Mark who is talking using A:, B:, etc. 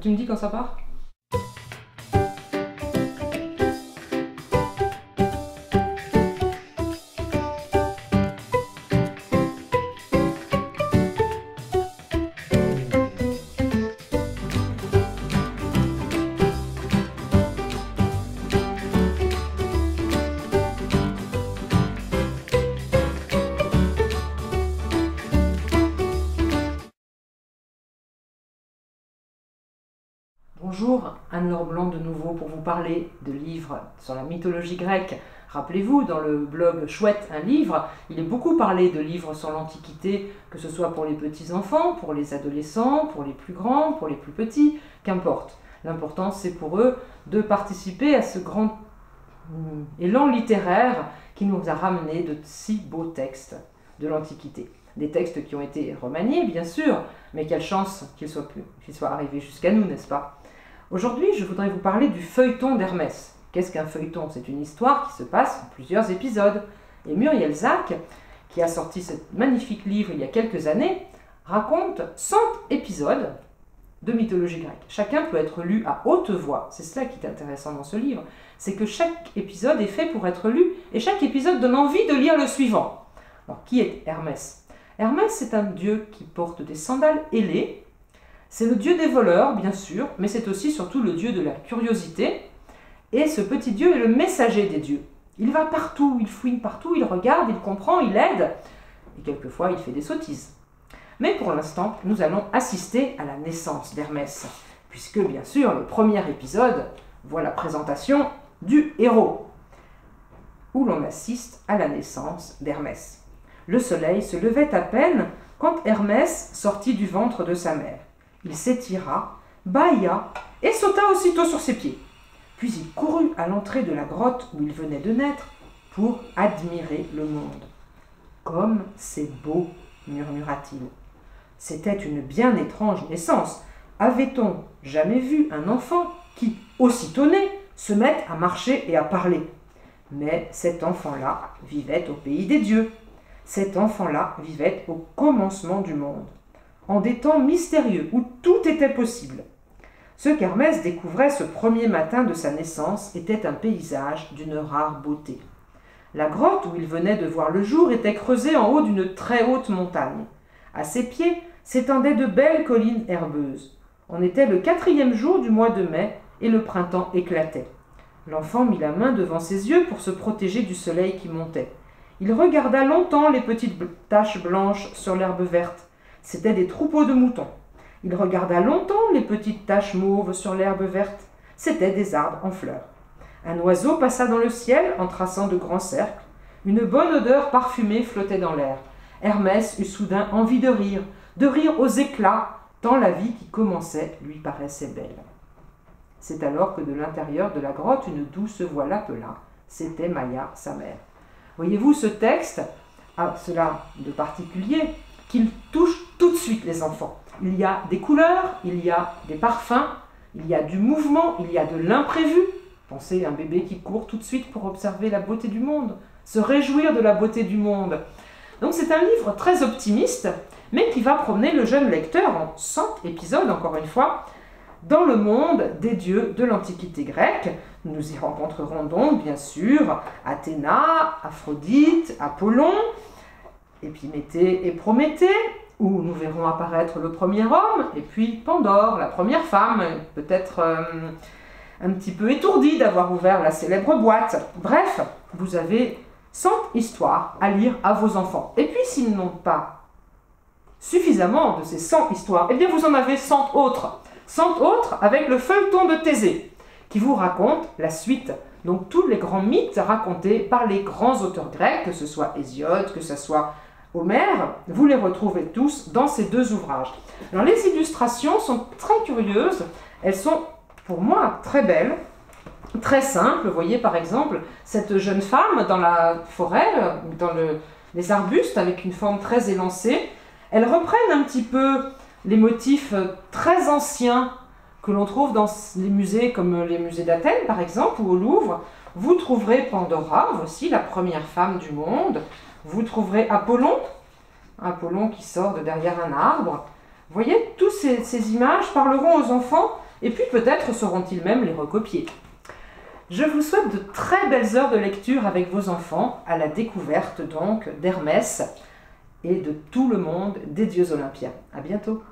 A: Tu me dis quand ça part? Bonjour, Anne-Laure Blanc de nouveau pour vous parler de livres sur la mythologie grecque. Rappelez-vous, dans le blog Chouette, un livre, il est beaucoup parlé de livres sur l'Antiquité, que ce soit pour les petits-enfants, pour les adolescents, pour les plus grands, pour les plus petits, qu'importe. L'important, c'est pour eux de participer à ce grand élan littéraire qui nous a ramené de si beaux textes de l'Antiquité. Des textes qui ont été remaniés, bien sûr, mais quelle chance qu'ils soient arrivés jusqu'à nous, n'est-ce pas? Aujourd'hui, je voudrais vous parler du feuilleton d'Hermès. Qu'est-ce qu'un feuilleton? C'est une histoire qui se passe en plusieurs épisodes. Et Muriel Zack, qui a sorti ce magnifique livre il y a quelques années, raconte 100 épisodes de mythologie grecque. Chacun peut être lu à haute voix. C'est cela qui est intéressant dans ce livre. C'est que chaque épisode est fait pour être lu, et chaque épisode donne envie de lire le suivant. Alors, qui est Hermès? Hermès, c'est un dieu qui porte des sandales ailées. C'est le dieu des voleurs, bien sûr, mais c'est aussi surtout le dieu de la curiosité. Et ce petit dieu est le messager des dieux. Il va partout, il fouine partout, il regarde, il comprend, il aide. Et quelquefois, il fait des sottises. Mais pour l'instant, nous allons assister à la naissance d'Hermès. Puisque, bien sûr, le premier épisode voit la présentation du héros, où l'on assiste à la naissance d'Hermès. Le soleil se levait à peine quand Hermès sortit du ventre de sa mère. Il s'étira, bâilla et sauta aussitôt sur ses pieds. Puis il courut à l'entrée de la grotte où il venait de naître pour admirer le monde. « Comme c'est beau !» murmura-t-il. C'était une bien étrange naissance. Avait-on jamais vu un enfant qui, aussitôt né, se mette à marcher et à parler? Mais cet enfant-là vivait au pays des dieux. Cet enfant-là vivait au commencement du monde, en des temps mystérieux où tout était possible. Ce qu'Hermès découvrait ce premier matin de sa naissance était un paysage d'une rare beauté. La grotte où il venait de voir le jour était creusée en haut d'une très haute montagne. À ses pieds s'étendaient de belles collines herbeuses. On était le 4e jour du mois de mai et le printemps éclatait. L'enfant mit la main devant ses yeux pour se protéger du soleil qui montait. Il regarda longtemps les petites taches blanches sur l'herbe verte. C'étaient des troupeaux de moutons. Il regarda longtemps les petites taches mauves sur l'herbe verte. C'étaient des arbres en fleurs. Un oiseau passa dans le ciel en traçant de grands cercles. Une bonne odeur parfumée flottait dans l'air. Hermès eut soudain envie de rire aux éclats, tant la vie qui commençait lui paraissait belle. C'est alors que de l'intérieur de la grotte, une douce voix l'appela. C'était Maïa, sa mère. Voyez-vous, ce texte a cela de particulier qu'il touche tout de suite les enfants. Il y a des couleurs, il y a des parfums, il y a du mouvement, il y a de l'imprévu. Pensez à un bébé qui court tout de suite pour observer la beauté du monde, se réjouir de la beauté du monde. Donc c'est un livre très optimiste, mais qui va promener le jeune lecteur en 100 épisodes, encore une fois, dans le monde des dieux de l'Antiquité grecque. Nous y rencontrerons donc, bien sûr, Athéna, Aphrodite, Apollon, Épiméthée et Prométhée, où nous verrons apparaître le premier homme, et puis Pandore, la première femme, peut-être un petit peu étourdie d'avoir ouvert la célèbre boîte. Bref, vous avez 100 histoires à lire à vos enfants. Et puis, s'ils n'ont pas suffisamment de ces 100 histoires, eh bien vous en avez 100 autres. 100 autres avec le feuilleton de Thésée, qui vous raconte la suite. Donc tous les grands mythes racontés par les grands auteurs grecs, que ce soit Hésiode, que ce soit Homère, vous les retrouvez tous dans ces deux ouvrages. Alors les illustrations sont très curieuses, elles sont pour moi très belles, très simples. Vous voyez par exemple cette jeune femme dans la forêt, dans les arbustes, avec une forme très élancée. Elles reprennent un petit peu les motifs très anciens que l'on trouve dans les musées comme les musées d'Athènes par exemple, ou au Louvre. Vous trouverez Pandora, voici la première femme du monde. Vous trouverez Apollon qui sort de derrière un arbre. voyez, toutes ces images parleront aux enfants et puis peut-être sauront-ils même les recopier. Je vous souhaite de très belles heures de lecture avec vos enfants, à la découverte donc d'Hermès et de tout le monde des dieux olympiens. À bientôt.